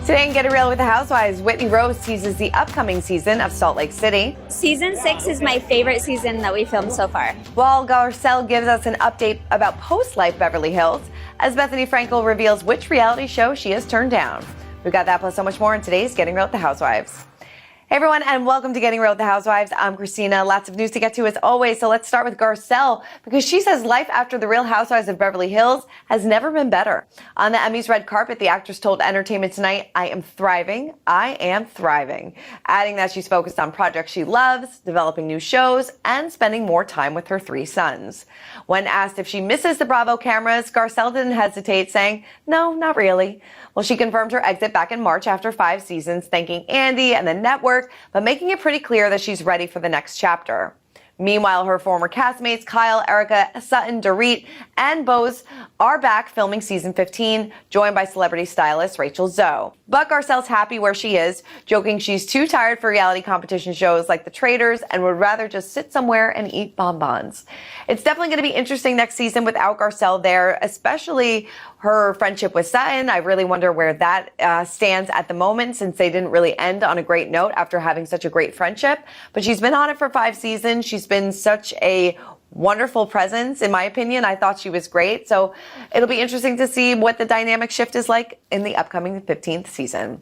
Today in Getting Real with the Housewives, Whitney Rose teases the upcoming season of Salt Lake City. Season 6 is my favorite season that we filmed so far. While Garcelle gives us an update about post-life Beverly Hills, as Bethenny Frankel reveals which reality show she has turned down. We've got that plus so much more in today's Getting Real with the Housewives. Hey everyone, and welcome to Getting Real with the Housewives. I'm Christina. Lots of news to get to as always, so let's start with Garcelle, because she says life after the Real Housewives of Beverly Hills has never been better. On the Emmys red carpet, the actress told Entertainment Tonight, I am thriving, adding that she's focused on projects she loves, developing new shows, and spending more time with her 3 sons. When asked if she misses the Bravo cameras, Garcelle didn't hesitate, saying, no, not really. Well, she confirmed her exit back in March after 5 seasons, thanking Andy and the network, but making it pretty clear that she's ready for the next chapter. Meanwhile, her former castmates Kyle, Erica, Sutton, Derick, and Beauvais are back filming season 15, joined by celebrity stylist Rachel Zoe. But Garcelle's happy where she is, joking she's too tired for reality competition shows like The Traitors and would rather just sit somewhere and eat bonbons. It's definitely going to be interesting next season without Garcelle there, especially her friendship with Sutton. I really wonder where that stands at the moment, since they didn't really end on a great note after having such a great friendship. But she's been on it for 5 seasons. She's been such a wonderful presence, in my opinion. I thought she was great. So it'll be interesting to see what the dynamic shift is like in the upcoming 15th season.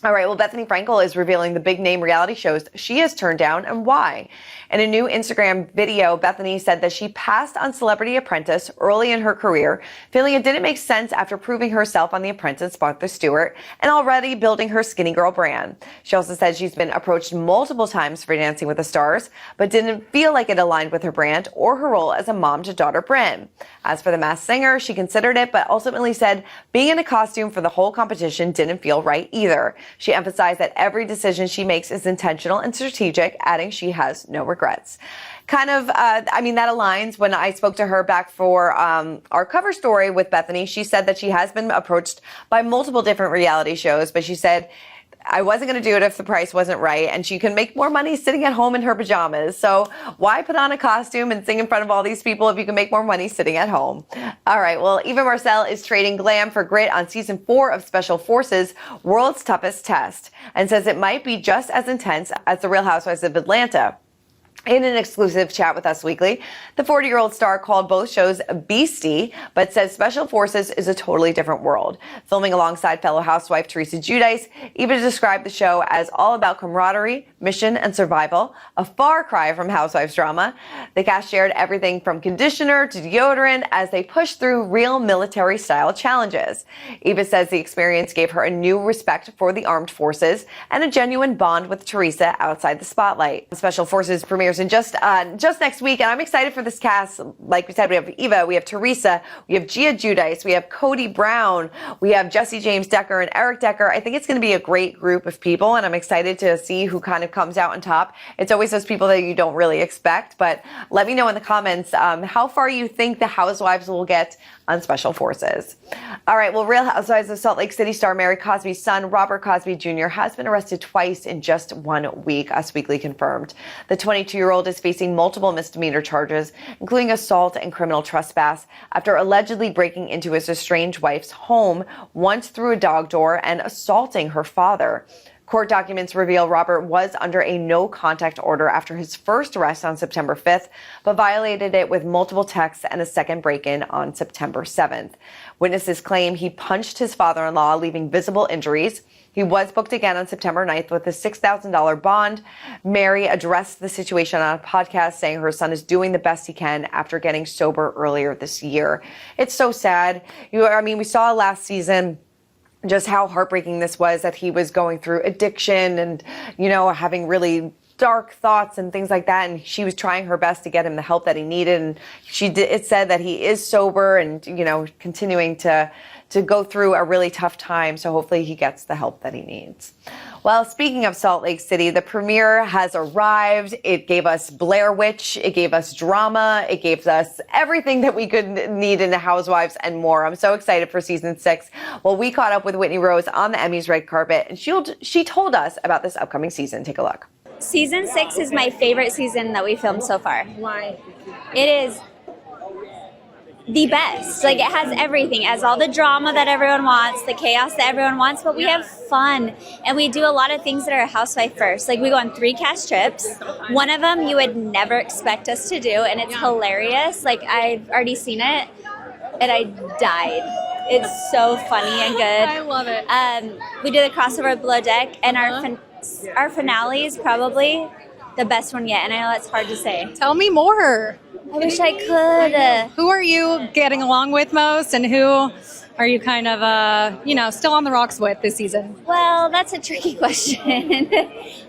All right, well, Bethenny Frankel is revealing the big name reality shows she has turned down and why. In a new Instagram video, Bethenny said that she passed on Celebrity Apprentice early in her career, feeling it didn't make sense after proving herself on The Apprentice, Martha Stewart, and already building her Skinny Girl brand. She also said she's been approached multiple times for Dancing with the Stars, but didn't feel like it aligned with her brand or her role as a mom to daughter Brynn. As for The Masked Singer, she considered it, but ultimately said being in a costume for the whole competition didn't feel right either. She emphasized that every decision she makes is intentional and strategic, adding she has no regrets. That aligns. When I spoke to her back for our cover story with Bethenny, she said that she has been approached by multiple different reality shows, but she said, I wasn't going to do it if the price wasn't right, and she can make more money sitting at home in her pajamas. So why put on a costume and sing in front of all these people if you can make more money sitting at home? All right, well, Eva Marcille is trading glam for grit on season 4 of Special Forces, World's Toughest Test, and says it might be just as intense as The Real Housewives of Atlanta. In an exclusive chat with UsWeekly, the 40-year-old star called both shows beastie, but says Special Forces is a totally different world. Filming alongside fellow housewife Teresa Giudice, Eva described the show as all about camaraderie, mission, and survival, a far cry from housewives drama. The cast shared everything from conditioner to deodorant as they pushed through real military-style challenges. Eva says the experience gave her a new respect for the armed forces and a genuine bond with Teresa outside the spotlight. Special Forces premieres in just next week, and I'm excited for this cast. Like we said, we have Eva, we have Teresa, we have Gia Giudice, we have Kody Brown, we have Jesse James Decker and Eric Decker. I think it's going to be a great group of people, and I'm excited to see who kind of comes out on top. It's always those people that you don't really expect, but let me know in the comments how far you think the Housewives will get on Special Forces. All right, well, Real Housewives of Salt Lake City star Mary Cosby's son, Robert Cosby Jr., has been arrested twice in just 1 week, UsWeekly confirmed. The 22-year-old is facing multiple misdemeanor charges, including assault and criminal trespass, after allegedly breaking into his estranged wife's home once through a dog door and assaulting her father. Court documents reveal Robert was under a no-contact order after his first arrest on September 5th, but violated it with multiple texts and a second break-in on September 7th. Witnesses claim he punched his father-in-law, leaving visible injuries. He was booked again on September 9th with a $6,000 bond. Mary addressed the situation on a podcast, saying her son is doing the best he can after getting sober earlier this year. It's so sad. We saw last season just how heartbreaking this was, that he was going through addiction and, having really dark thoughts and things like that. And she was trying her best to get him the help that he needed. And it said that he is sober and, continuing to go through a really tough time. So hopefully he gets the help that he needs. Well, speaking of Salt Lake City, the premiere has arrived. It gave us Blair Witch. It gave us drama. It gave us everything that we could need in the Housewives and more. I'm so excited for season 6. Well, we caught up with Whitney Rose on the Emmys red carpet, and she told us about this upcoming season. Take a look. Season 6 is my favorite season that we filmed so far. Why? It is the best. Like, it has everything. It has all the drama that everyone wants, the chaos that everyone wants, but we have fun. And we do a lot of things that are housewife first. Like, we go on 3 cast trips. One of them you would never expect us to do, and it's hilarious. Like, I've already seen it, and I died. It's so funny and good. I love it. We do the crossover with Below Deck, and our finale is probably the best one yet, and I know that's hard to say. Tell me more. I wish I could. Who are you getting along with most, and who are you kind of, still on the rocks with this season? Well, that's a tricky question.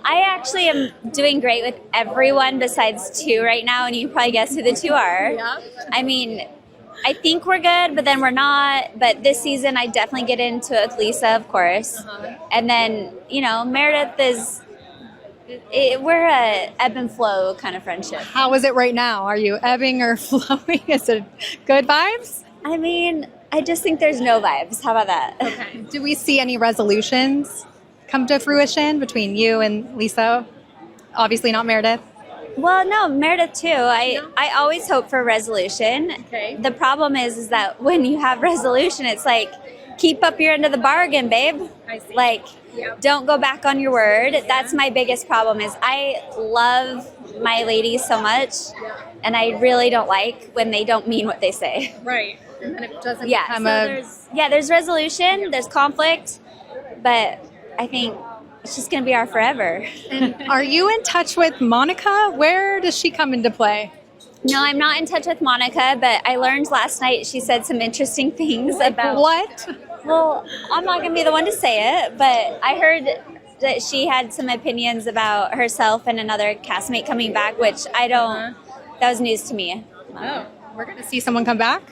I actually am doing great with everyone besides 2 right now, and you can probably guess who the 2 are. Yeah. I mean, I think we're good, but then we're not. But this season, I definitely get into it with Lisa, of course. And then, Meredith is... we're a ebb and flow kind of friendship. How is it right now? Are you ebbing or flowing? Is it good vibes? I mean, I just think there's no vibes. How about that? Okay. Do we see any resolutions come to fruition between you and Lisa? Obviously not Meredith. Well, no, Meredith too. I always hope for resolution. Okay. The problem is that when you have resolution, it's like, keep up your end of the bargain, babe. I see. Like, don't go back on your word. That's my biggest problem is I love my ladies so much, and I really don't like when they don't mean what they say. Right. And then it doesn't become there's resolution, there's conflict, but I think it's just going to be our forever. And are you in touch with Monica? Where does she come into play? No, I'm not in touch with Monica, but I learned last night she said some interesting things about... What? Well, I'm not going to be the one to say it, but I heard that she had some opinions about herself and another castmate coming back, which I don't... That was news to me. Oh, we're going to see someone come back?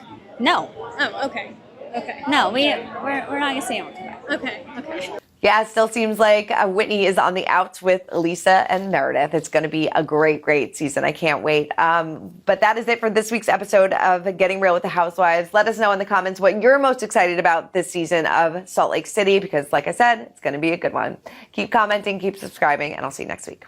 No. Oh, okay. Okay. No, we're not going to see anyone come back. Okay. Yeah, it still seems like Whitney is on the outs with Lisa and Meredith. It's going to be a great, great season. I can't wait. But that is it for this week's episode of Getting Real with the Housewives. Let us know in the comments what you're most excited about this season of Salt Lake City, because like I said, it's going to be a good one. Keep commenting, keep subscribing, and I'll see you next week.